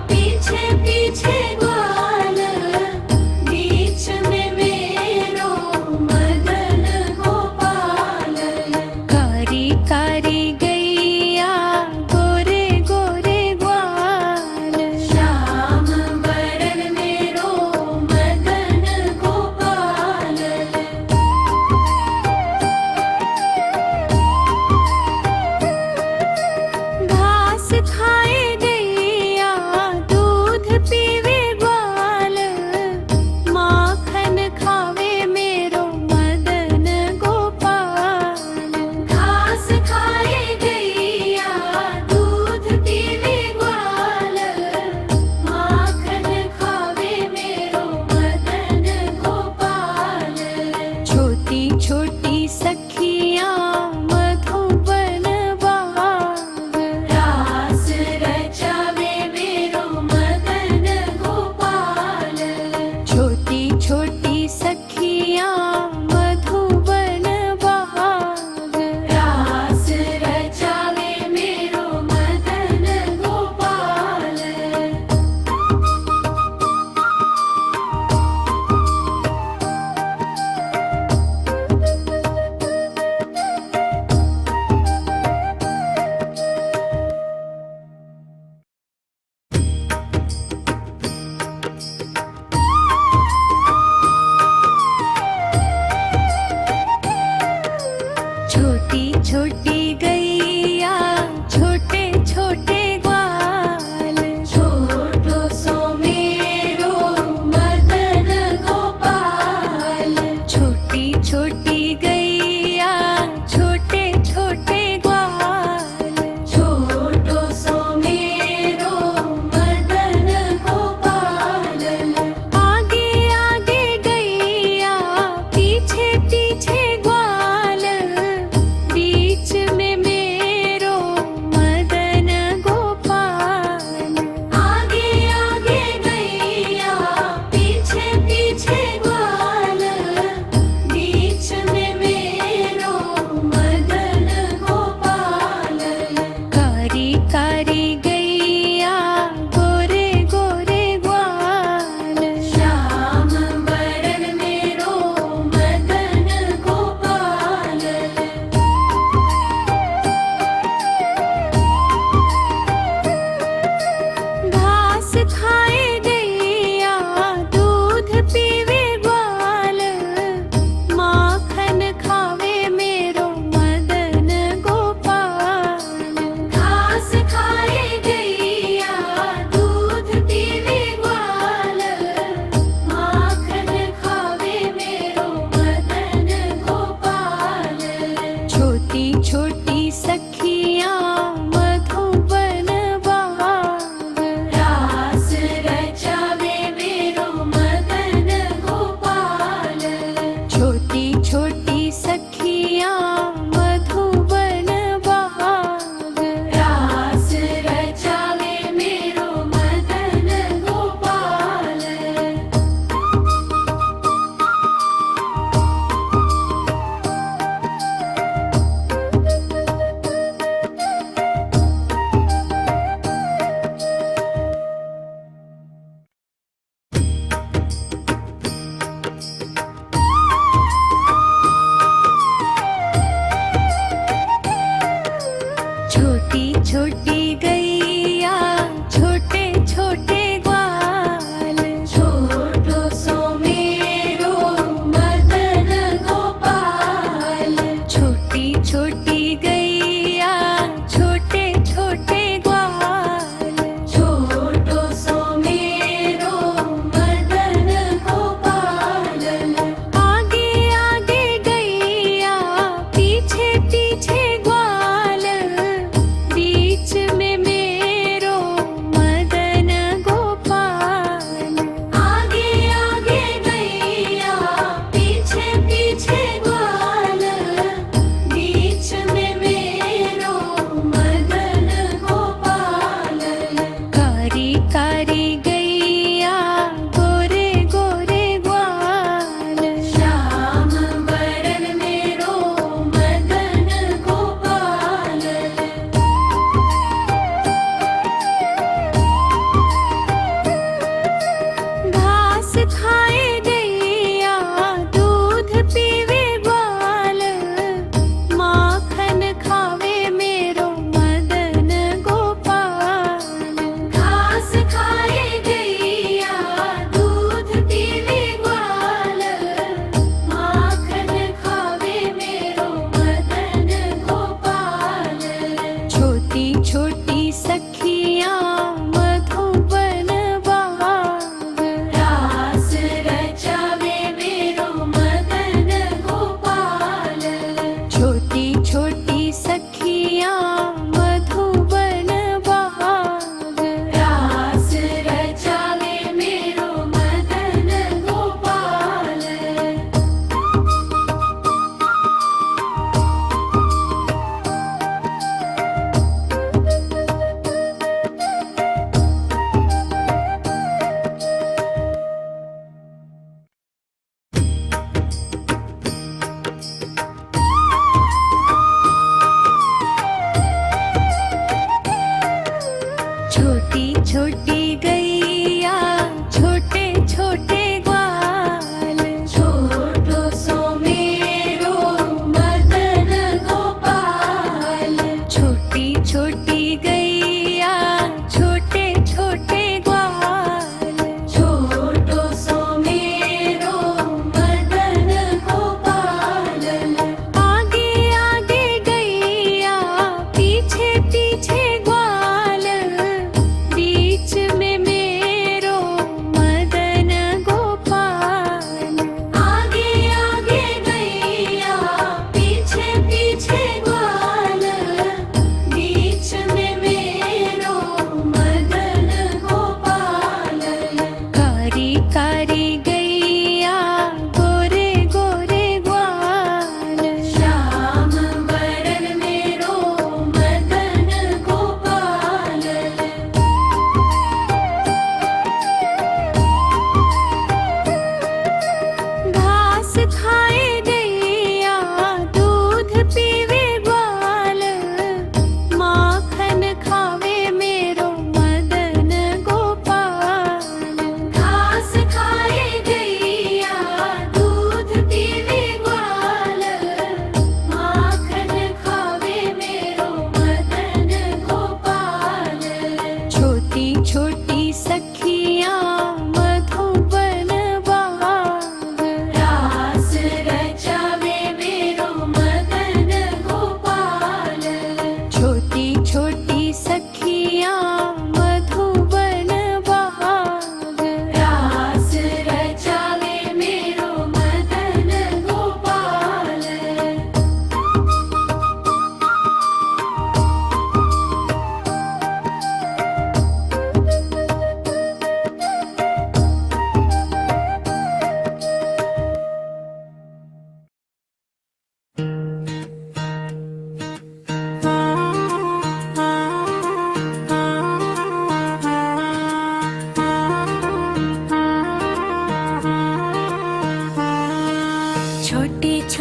पीछे पीछे ग्वाल बीच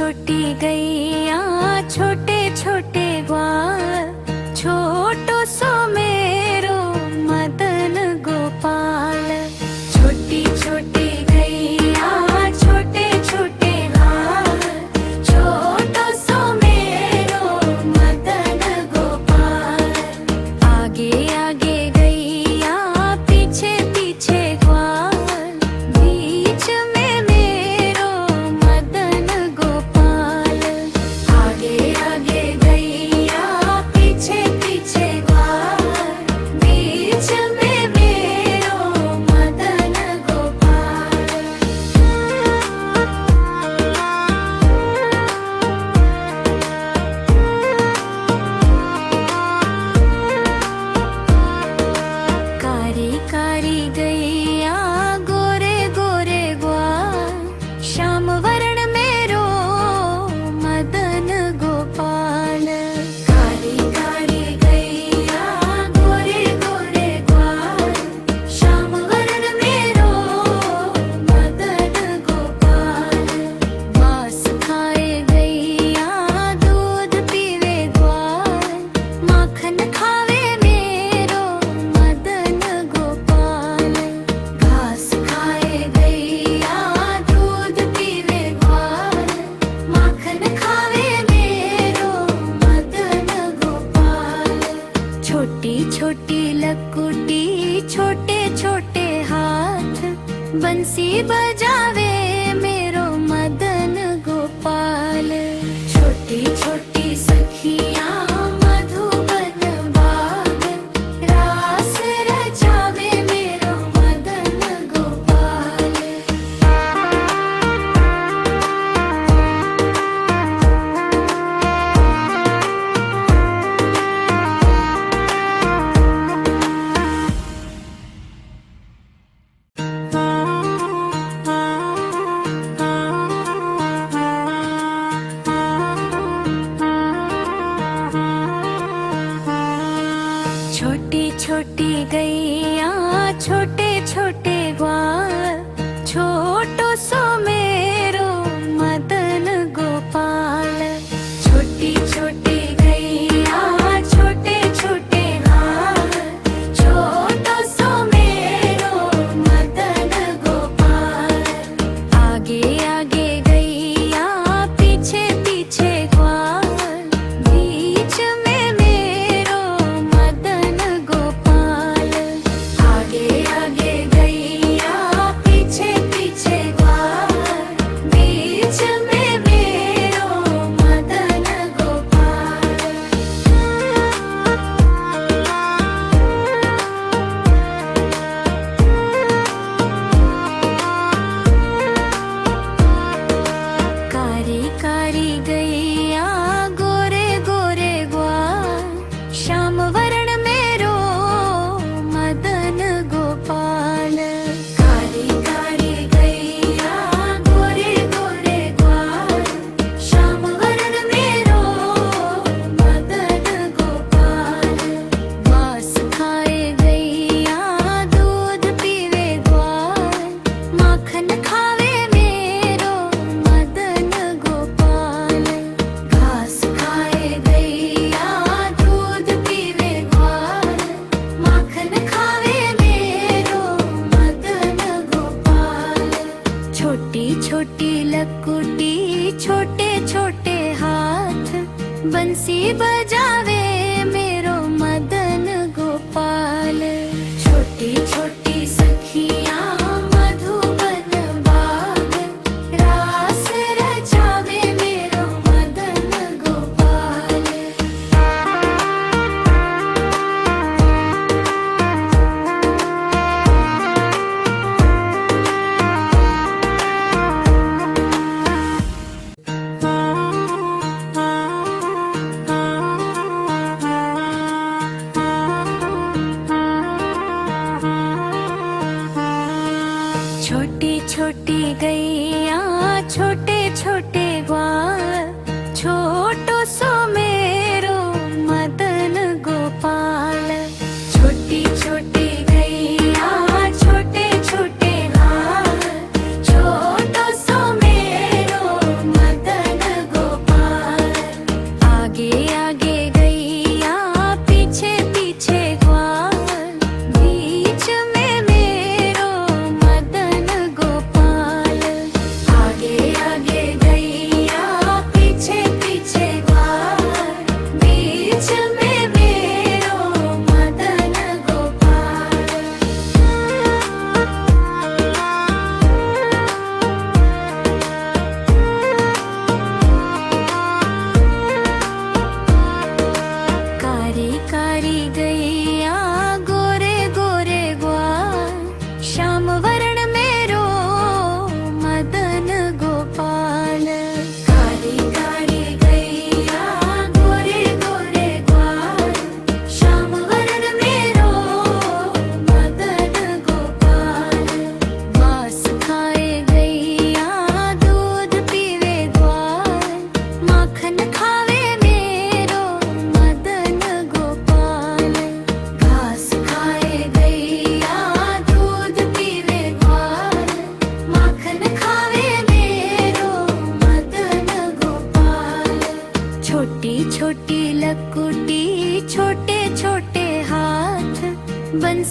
छोटी गैया छोटे छोटे ग्वाल, छोटो सो मेरो मदन गोपाल। छोटी छोटी गैया छोटे छोटे ग्वाल, छोटो सो मेरो मदन गोपाल। आगे आगे गैया पीछे पीछे ग्वाल, बीच में मेरो मदन गोपाल। आगे आगे गैया पीछे पीछे ग्वाल, बीच में मेरो मदन गोपाल। कारी कारी गैया गोरे गोरे ग्वाल, श्याम वर्ण मेरो मदन गोपाल। कारी कारी गैया गोरे गोरे ग्वाल, श्याम वर्ण मेरो मदन गोपाल। मांस खाए गैया दूध पीवे ग्वाल, माखन खावे मेरो मदन गोपाल। घास खाए गैया दूध पीवे ग्वाल, माखन खावे मेरो मदन गोपाल। छोटी छोटी लकुटी छोटे छोटे हाथ, बंसी बजावे मेरो मदन गोपाल। छोटी छोटी सखियां मधुबन बाग, रास रचावे मेरो मदन गोपाल। छोटी छोटी गैया छोटे छोटे ग्वाल, छोटो सो मेरो मदन गोपाल। छोटी छोटी गैया छोटे छोटे ग्वाल, छोटो सो मेरो मदन गोपाल। आगे आगे गैया पीछे पीछे ग्वाल, बीच में मेरो मदन गोपाल। आगे आगे गैया पीछे पीछे ग्वाल, बीच में मेरो मदन गोपाल। कारी कारी गैया गोरे गोरे ग्वाल, श्याम वर्ण मेरो मदन गोपाल। कारी कारी गैया गोरे गोरे ग्वाल, श्याम वर्ण मेरो मदन गोपाल। मांस खाए गैया दूध पीवे ग्वाल, माखन खावे मेरो मदन गोपाल। घास खाए गैया दूध पीवे ग्वाल, माखन खावे मेरो मदन गोपाल। छोटी छोटी लकुटी छोटे छोटे हाथ, बंसी बजावे मेरो मदन गोपाल। छोटी छोटी सखियां मधुबन बाग, रास रचावे मेरो मदन गोपाल।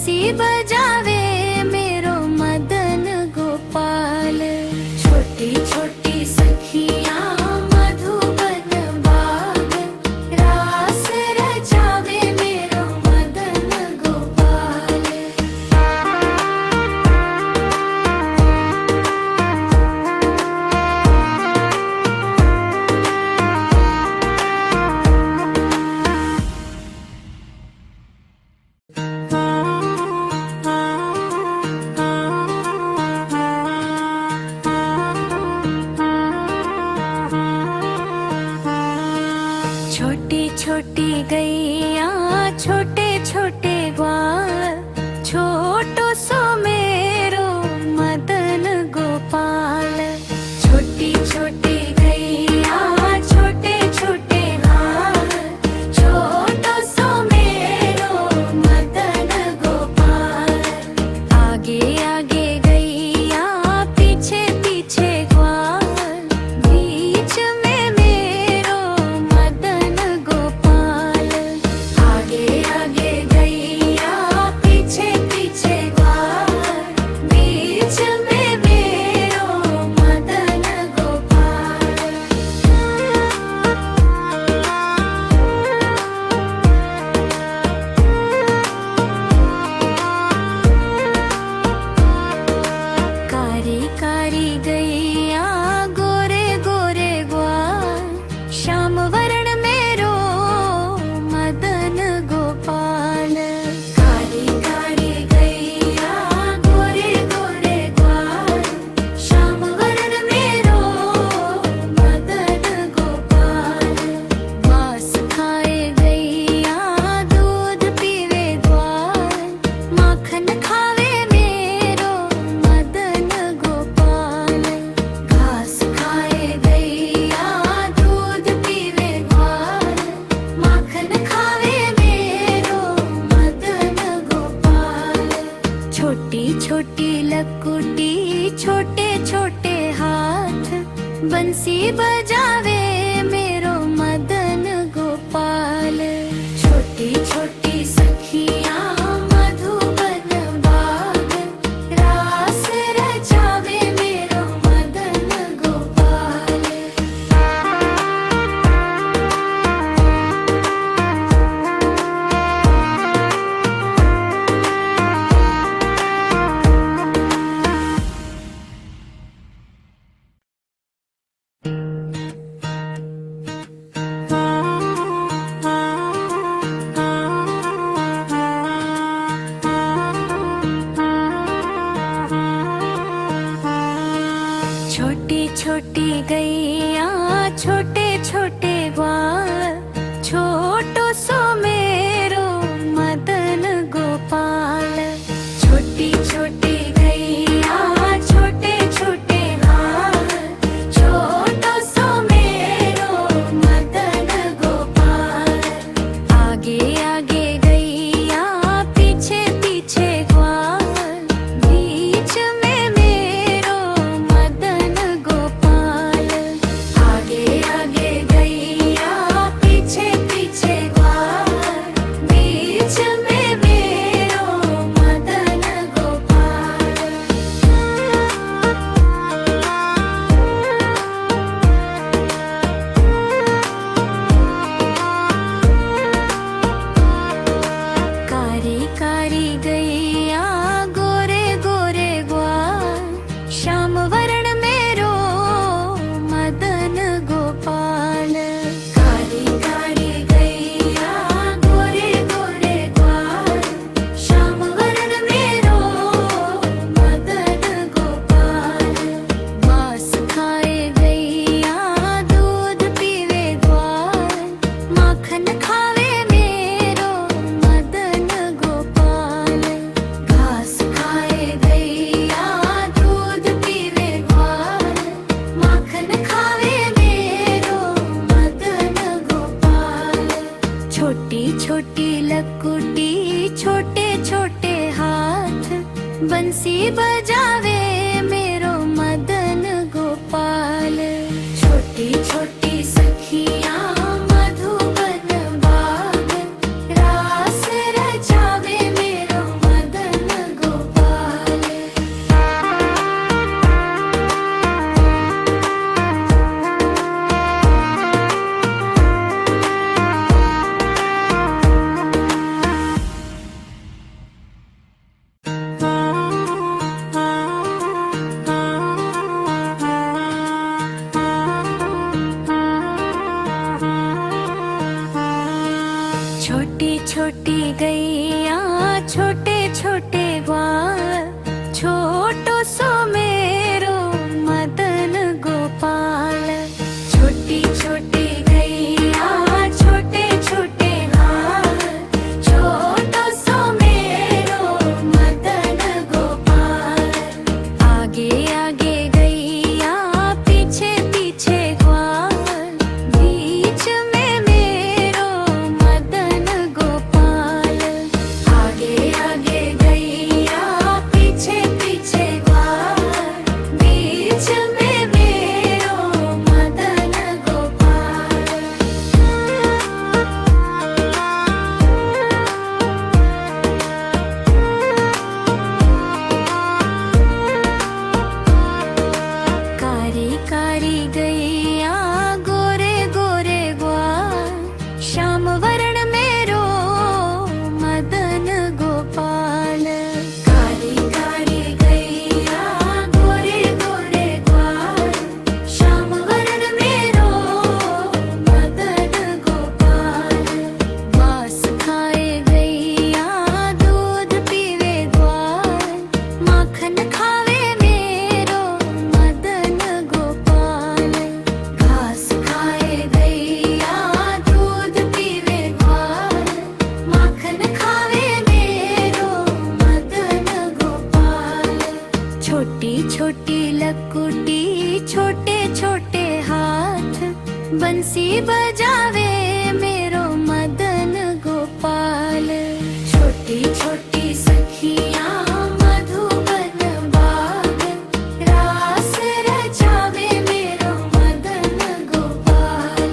बंसी बजावे मेरो मदन गोपाल। छोटी छोटी सखियां मधुबन बाग, रास रचावे मेरो मदन गोपाल। छोटी छोटी गैया छोटे छोटे ग्वाल, छोटो सो मेरो मदन गोपाल। छोटी छोटी गैया छोटे छोटे ग्वाल, छोटो सो मेरो मदन गोपाल। आगे आगे गैया पीछे पीछे ग्वाल, बीच में मेरो मदन गोपाल। आगे आगे गैया पीछे पीछे ग्वाल, बीच में मेरो मदन गोपाल। कारी कारी गैया गोरे गोरे ग्वाल, श्याम वर्ण मेरो मदन गोपाल। कारी कारी गैया गोरे गोरे ग्वाल, श्याम वर्ण मेरो मदन गोपाल। मांस खाए गैया दूध पीवे ग्वाल, माखन खावे मेरो मदन गोपाल। घास खाए गैया दूध पीवे ग्वाल, माखन खावे मेरो मदन गोपाल। छोटी छोटी लकुटी छोटे छोटे हाथ, बंसी बजावे मेरो मदन गोपाल। छोटी छोटी सखियां मधुबन बाग, रास रचावे मेरो मदन गोपाल। छोटी छोटी गैया छोटे छोटे ग्वाल, छोटो सो मेरो मदन गोपाल। छोटी छोटी गैया छोटे छोटे ग्वाल, छोटो सो मेरो मदन गोपाल। आगे आगे गैया पीछे पीछे ग्वाल, बीच में मेरो मदन गोपाल। आगे आगे गैया पीछे पीछे ग्वाल, छोटी छोटी गैया छोटे छोटे ग्वाल छोटो सो मेरो मदन गोपाल छोटी छोटी गैया छोटे छोटे ग्वाल छोटो सो मेरो मदन गोपाल आगे आगे गैया पीछे पीछे ग्वाल बीच में मेरो मदन गोपाल आगे आगे गैया पीछे पीछे ग्वाल बीच में मेरो मदन गोपाल कारी कारी गैया गोरे गोरे ग्वाल श्याम वर्ण मेरो मदन गोपाल कारी कारी गैया गोरे गोरे ग्वाल श्याम वर्ण मेरो मदन गोपाल मांस खाए गैया दूध पीवे ग्वाल माखन खावे मेरो मदन गोपाल घास खाए गैया दूध पीवे ग्वाल माखन खावे मेरो मदन गोपाल छोटी छोटी लकुटी छोटे छोटे हाथ बंसी बजावे मेरो मदन गोपाल छोटी छोटी सखियां मधुबन बाग रास रचावे मेरो मदन गोपाल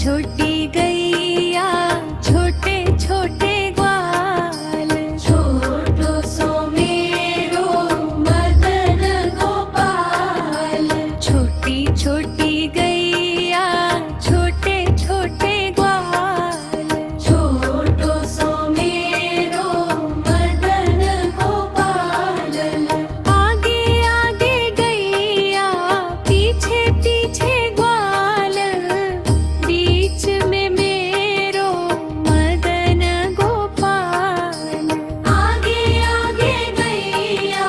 छोटी गैया छोटे छोटे ग्वाल छोटो सो मेरो मदन गोपाल छोटी छोटी गैया छोटे छोटे ग्वाल छोटो सो मेरो मदन गोपाल आगे आगे गैया पीछे पीछे ग्वाल बीच में मेरो मदन गोपाल आगे आगे गैया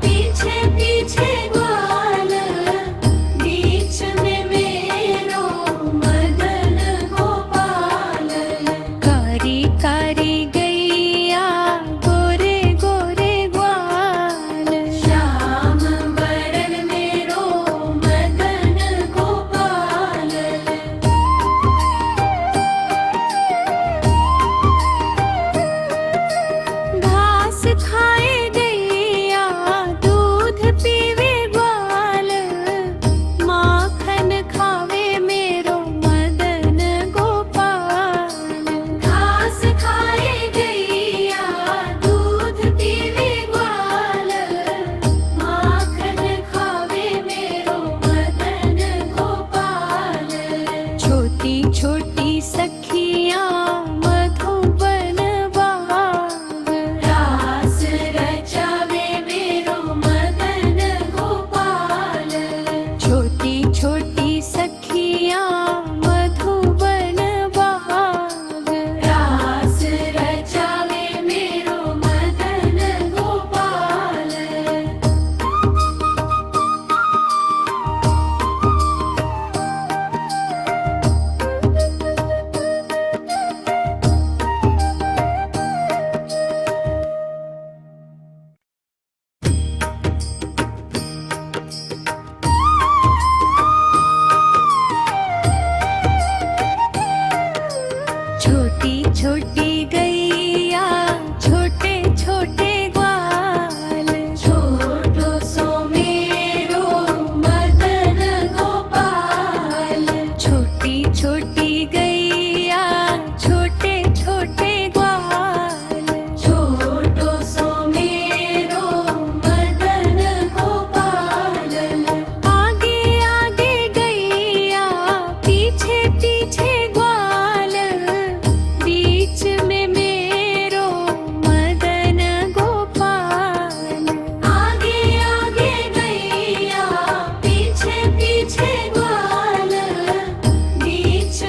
पीछे पीछे ग्वाल बीच में मेरो मदन गोपाल कारी कारी गैया गोरे गोरे ग्वाल श्याम वरण मेरो मदन गोपाल घास खाए गैया दूध पीवे ग्वाल माखन खावे मेरो मदन गोपाल घास खाए गैया दूध पीवे ग्वाल माखन खावे मेरो मदन गोपाल छोटी छोटी सखियां मधुबन बाग रास रचावे मेरो मदन गोपाल छोटी छोटी सखियां मधुबन बाग रास रचावे मेरो मदन गोपाल छोटी छोटी गैया छोटे छोटे ग्वाल छोटो सो मेरो मदन गोपाल छोटी छोटी गैया छोटे छोटे ग्वाल छोटो सो मेरो मदन गोपाल आगे आगे गैया पीछे पीछे ग्वाल बीच में मेरो मदन गोपाल आगे आगे गैया पीछे पीछे ग्वाल बीच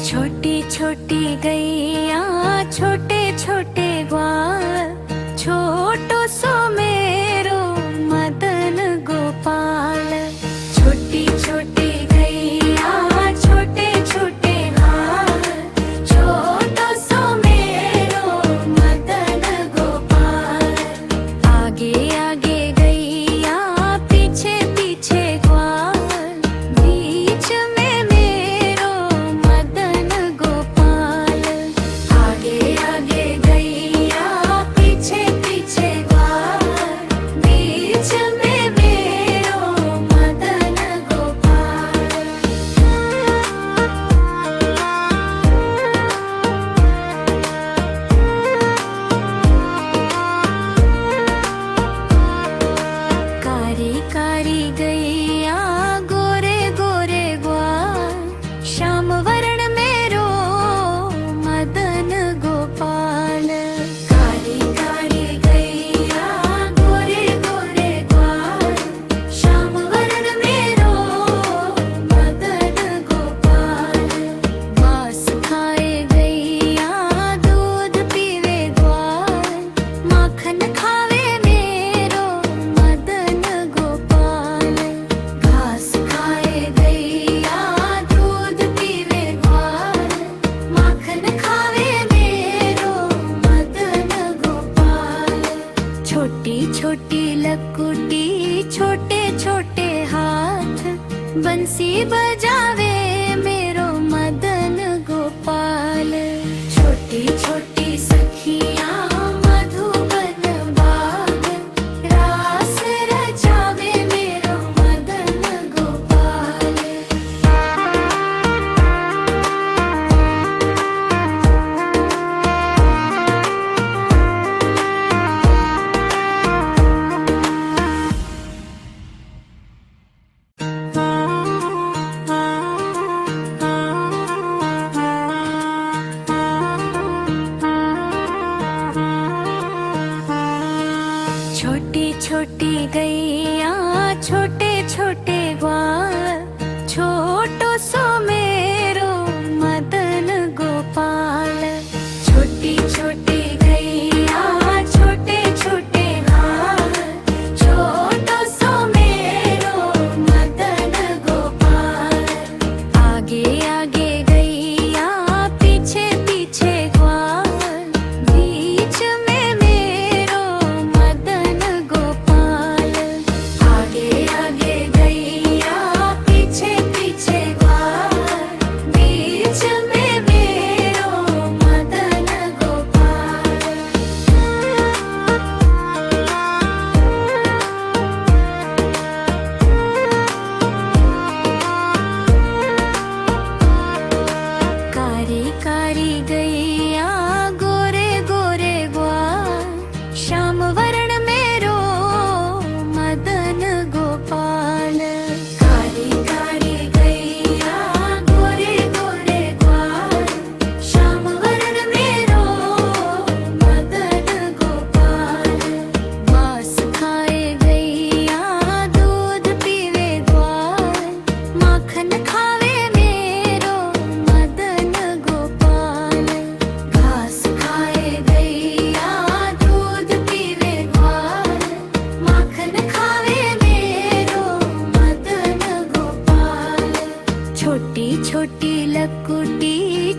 छोटी छोटी गैया छोटे छोटे ग्वाल, छोटो सो मेरो मदन गोपाल। छोटी छोटी गैया छोटे छोटे ग्वाल, छोटो सो मेरो मदन गोपाल। आगे आगे गैया पीछे पीछे ग्वाल, बीच में मेरो मदन गोपाल। आगे आगे गैया पीछे पीछे ग्वाल, बीच में मेरो मदन गोपाल। कारी कारी गैया गोरे गोरे ग्वाल, श्याम वर्ण मेरो मदन गोपाल। कारी कारी गैया गोरे गोरे ग्वाल, श्याम वर्ण मेरो मदन गोपाल। घास खाए गैया दूध पीवे ग्वाल, माखन खावे मेरो मदन गोपाल। घास खाए गैया दूध पीवे ग्वाल, माखन खावे मेरो मदन गोपाल। छोटी छोटी लकुटी छोटे छोटे हाथ, बंसी बजावे मेरो मदन गोपाल। छोटी छोटी सखियां मधुबन बाग, रास रचावे मेरो मदन गोपाल। छोटी छोटी गैया छोटे छोटे ग्वाल, छोटो सो मेरो मदन गोपाल। छोटी छोटी गैया छोटे छोटे ग्वाल, छोटो सो मेरो मदन गोपाल। आगे आगे गैया पीछे पीछे ग्वाल, बीच में मेरो मदन गोपाल। आगे आगे गैया पीछे पीछे ग्वाल, बीच में मेरो मदन गोपाल। कारी कारी गैया गोरे गोरे ग्वाल, श्याम वर्ण मेरो मदन गोपाल। कारी कारी गैया गोरे गोरे ग्वाल, श्याम वर्ण मेरो मदन गोपाल। घास खाए गैया दूध पीवे ग्वाल, माखन खावे मेरो मदन गोपाल। घास खाए गैया दूध पीवे ग्वाल, माखन खावे मेरो मदन गोपाल। छोटी छोटी लकुटी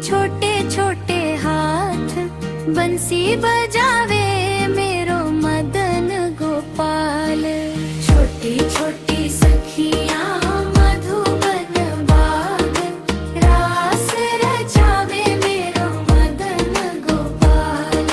छोटे छोटे हाथ, बंसी बजावे मेरो मदन गोपाल। छोटी छोटी सखियां मधुबन बाग, रास रचावे मेरो मदन गोपाल।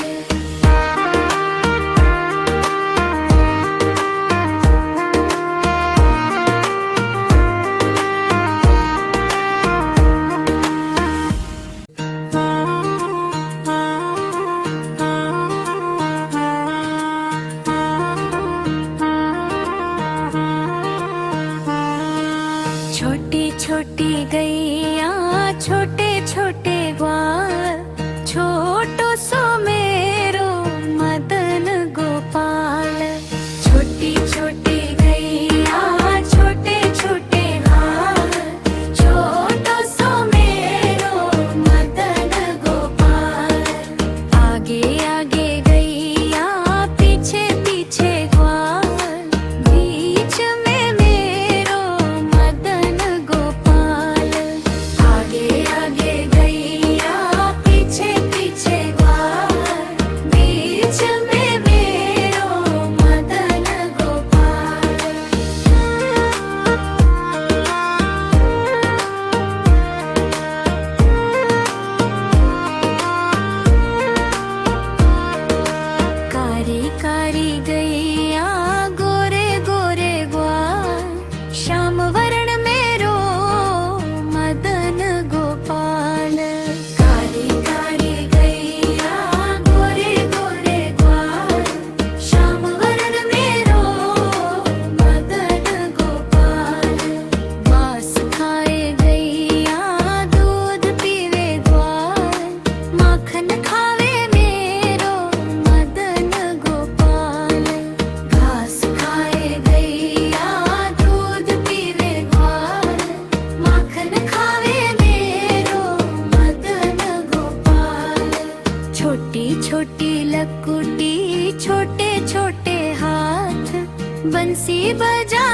बंसी बजा